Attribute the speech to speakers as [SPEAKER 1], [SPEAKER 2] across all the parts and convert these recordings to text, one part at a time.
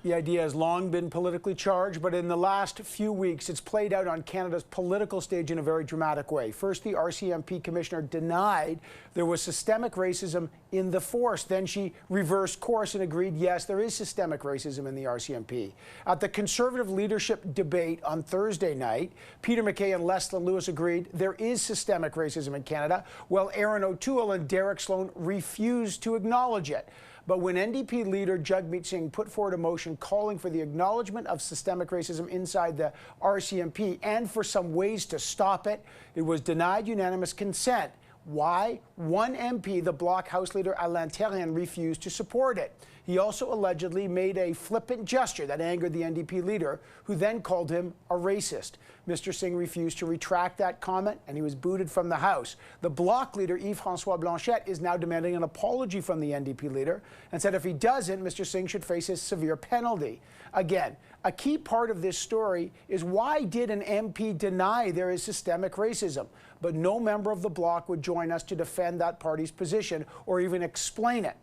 [SPEAKER 1] The idea has long been politically charged, but in the last few weeks, it's played out on Canada's political stage in a very dramatic way. First, the RCMP commissioner denied there was systemic racism in the force. Then she reversed course and agreed, yes, there is systemic racism in the RCMP. At the Conservative leadership debate on Thursday night, Peter MacKay and Leslyn Lewis agreed there is systemic racism in Canada, while Erin O'Toole and Derek Sloan refused to acknowledge it. But when NDP leader Jagmeet Singh put forward a motion calling for the acknowledgement of systemic racism inside the RCMP and for some ways to stop it, it was denied unanimous consent. Why? One MP, the Bloc House Leader Alain Terrien, refused to support it. He also allegedly made a flippant gesture that angered the NDP leader, who then called him a racist. Mr. Singh refused to retract that comment, and he was booted from the House. The Bloc leader, Yves-François Blanchet, is now demanding an apology from the NDP leader and said if he doesn't, Mr. Singh should face a severe penalty. Again, a key part of this story is why did an MP deny there is systemic racism? But no member of the Bloc would join us to defend that party's position or even explain it.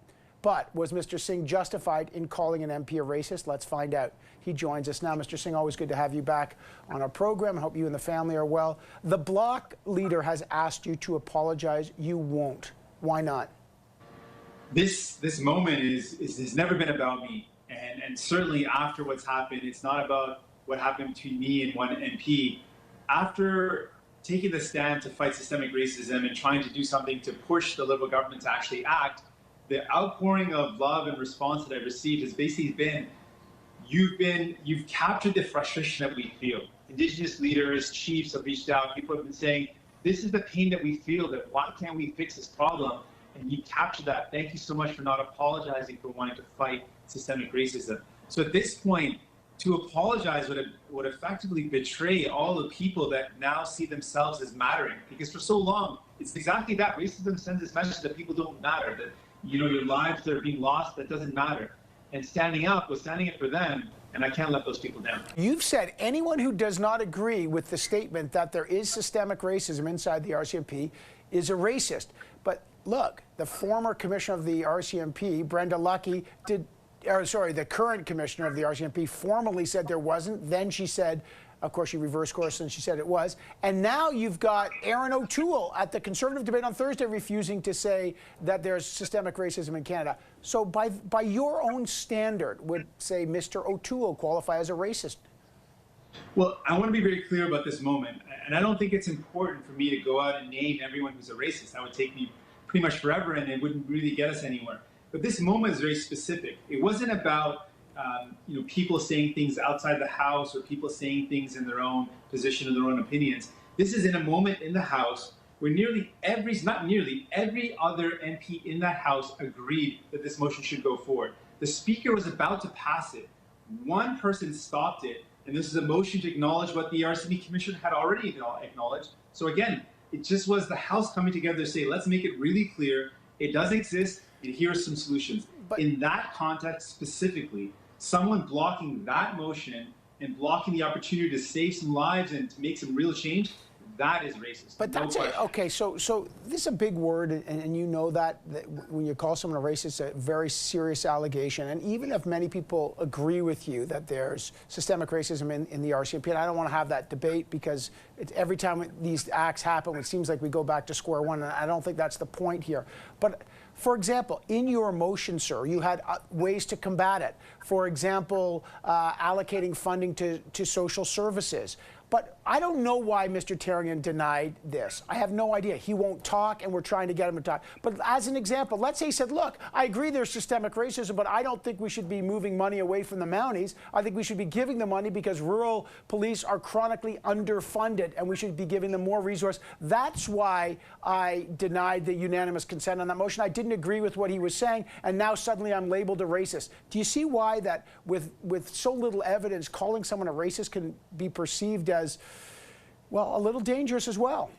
[SPEAKER 1] But was Mr. Singh justified in calling an MP a racist? Let's find out. He joins us now. Mr. Singh, always good to have you back on our program. I hope you and the family are well. The Bloc leader has asked you to apologize. You won't. Why not?
[SPEAKER 2] This moment has never been about me. And certainly after what's happened, it's not about what happened between me and one MP. After taking the stand to fight systemic racism and trying to do something to push the Liberal government to actually act, the outpouring of love and response that I've received has basically been, you've captured the frustration that we feel. Indigenous leaders, chiefs have reached out, people have been saying, this is the pain that we feel, that why can't we fix this problem? And you captured that. Thank you so much for not apologizing for wanting to fight systemic racism. So at this point, to apologize would effectively betray all the people that now see themselves as mattering. Because for so long, it's exactly that. Racism sends this message that people don't matter, that your lives that are being lost, that doesn't matter. And standing up was standing up for them, and I can't let those people down.
[SPEAKER 1] You've said anyone who does not agree with the statement that there is systemic racism inside the RCMP is a racist. But look, the former commissioner of the RCMP, Brenda Lucki, the current commissioner of the RCMP formally said there wasn't. Then she said, of course, she reversed course and she said it was. And now you've got Erin O'Toole at the Conservative debate on Thursday refusing to say that there's systemic racism in Canada. So by your own standard, would, say, Mr. O'Toole qualify as a racist?
[SPEAKER 2] Well, I want to be very clear about this moment. And I don't think it's important for me to go out and name everyone who's a racist. That would take me pretty much forever and it wouldn't really get us anywhere. But this moment is very specific. It wasn't about people saying things outside the House or people saying things in their own position and their own opinions. This is in a moment in the House where every other MP in that House agreed that this motion should go forward. The Speaker was about to pass it. One person stopped it, and this is a motion to acknowledge what the RCMP Commission had already acknowledged. So again, it just was the House coming together to say, let's make it really clear, it does exist, and here are some solutions. But in that context specifically, someone blocking that motion and blocking the opportunity to save some lives and to make some real change, that is racist.
[SPEAKER 1] But that's it. Okay, so this is a big word, and you know that when you call someone a racist, it's a very serious allegation. And even if many people agree with you that there's systemic racism in the RCMP, and I don't want to have that debate because every time these acts happen, it seems like we go back to square one, and I don't think that's the point here. But for example, in your motion, sir, you had ways to combat it. For example, allocating funding to social services. But I don't know why Mr. Terrien denied this. I have no idea. He won't talk, and we're trying to get him to talk. But as an example, let's say he said, look, I agree there's systemic racism, but I don't think we should be moving money away from the Mounties. I think we should be giving the money because rural police are chronically underfunded, and we should be giving them more resources. That's why I denied the unanimous consent on that motion. I didn't agree with what he was saying, and now suddenly I'm labeled a racist. Do you see why that with so little evidence, calling someone a racist can be perceived as, well, a little dangerous as well?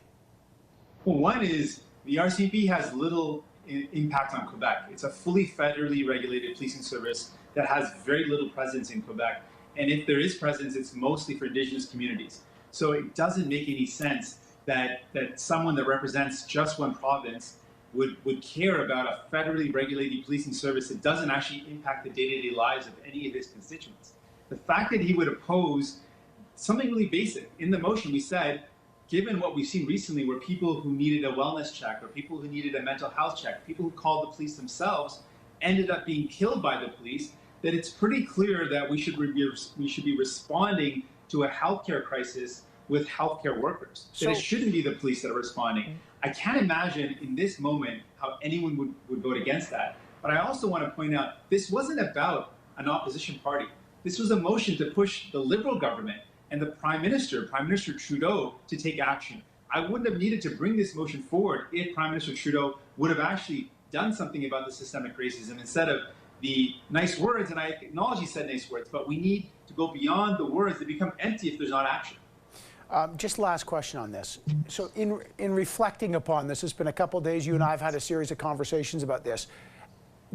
[SPEAKER 2] Well, one is the RCMP has little impact on Quebec. It's a fully federally regulated policing service that has very little presence in Quebec. And if there is presence, it's mostly for Indigenous communities. So it doesn't make any sense that someone that represents just one province would care about a federally regulated policing service that doesn't actually impact the day-to-day lives of any of his constituents. The fact that he would oppose something really basic. In the motion, we said, given what we've seen recently, where people who needed a wellness check, or people who needed a mental health check, people who called the police themselves, ended up being killed by the police, that it's pretty clear that we should be responding to a healthcare crisis with healthcare workers. That it shouldn't be the police that are responding. I can't imagine in this moment how anyone would vote against that. But I also want to point out, this wasn't about an opposition party. This was a motion to push the Liberal government and the Prime Minister Trudeau, to take action. I wouldn't have needed to bring this motion forward if Prime Minister Trudeau would have actually done something about the systemic racism instead of the nice words, and I acknowledge he said nice words, but we need to go beyond the words. They become empty if there's not action.
[SPEAKER 1] Just last question on this. So in reflecting upon this, it's been a couple of days, you and I have had a series of conversations about this.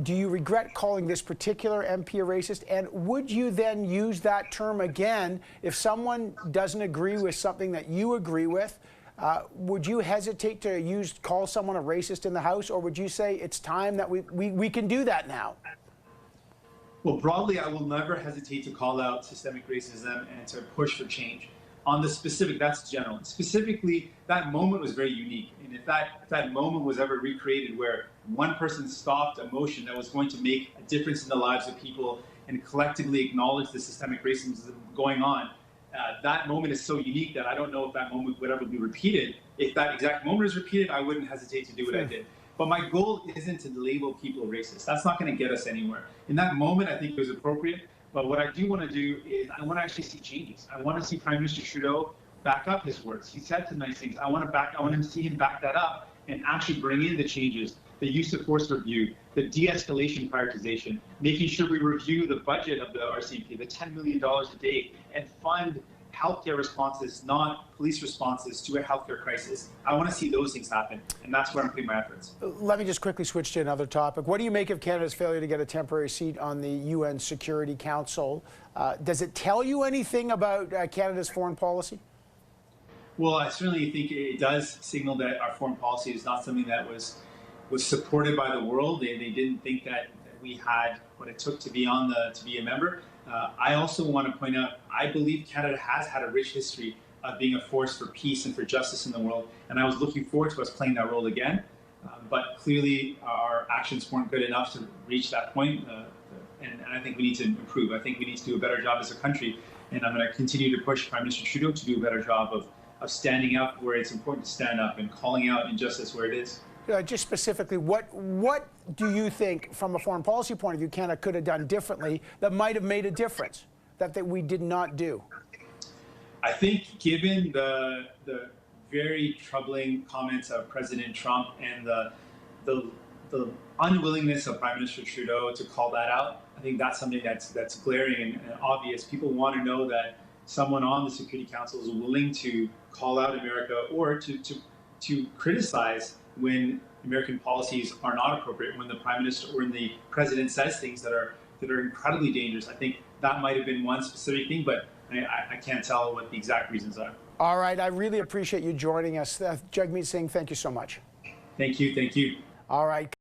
[SPEAKER 1] Do you regret calling this particular MP a racist? And would you then use that term again if someone doesn't agree with something that you agree with? Would you hesitate to call someone a racist in the House, or would you say it's time that we can do that now?
[SPEAKER 2] Well, broadly, I will never hesitate to call out systemic racism and to push for change. On the specific, that's general. Specifically, that moment was very unique. And if that moment was ever recreated where one person stopped a motion that was going to make a difference in the lives of people and collectively acknowledge the systemic racism going on, that moment is so unique that I don't know if that moment would ever be repeated. If that exact moment is repeated, I wouldn't hesitate to do what I did. But my goal isn't to label people racist. That's not going to get us anywhere. In that moment, I think it was appropriate. But what I do want to do is I want to actually see changes. I want to see Prime Minister Trudeau back up his words. He said some nice things. I want to see him back that up and actually bring in the changes, the use of force review, the de-escalation prioritization, making sure we review the budget of the RCMP, the $10 million a day, and fund healthcare responses, not police responses to a healthcare crisis. I want to see those things happen, and that's where I'm putting my efforts.
[SPEAKER 1] Let me just quickly switch to another topic. What do you make of Canada's failure to get a temporary seat on the UN Security Council? Does it tell you anything about Canada's foreign policy?
[SPEAKER 2] Well, I certainly think it does signal that our foreign policy is not something that was supported by the world. They didn't think that we had what it took to be a member. I also want to point out, I believe Canada has had a rich history of being a force for peace and for justice in the world, and I was looking forward to us playing that role again. But clearly, our actions weren't good enough to reach that point, and I think we need to improve. I think we need to do a better job as a country, and I'm going to continue to push Prime Minister Trudeau to do a better job of standing up where it's important to stand up and calling out injustice where it is.
[SPEAKER 1] Just specifically, what do you think, from a foreign policy point of view, Canada could have done differently that might have made a difference that we did not do?
[SPEAKER 2] I think, given the very troubling comments of President Trump and the unwillingness of Prime Minister Trudeau to call that out, I think that's something that's glaring and obvious. People want to know that someone on the Security Council is willing to call out America or to criticize when American policies are not appropriate, when the Prime Minister or when the President says things that are incredibly dangerous. I think that might have been one specific thing, but I can't tell what the exact reasons are.
[SPEAKER 1] All right, I really appreciate you joining us. Jagmeet Singh, thank you so much.
[SPEAKER 2] Thank you.
[SPEAKER 1] All right.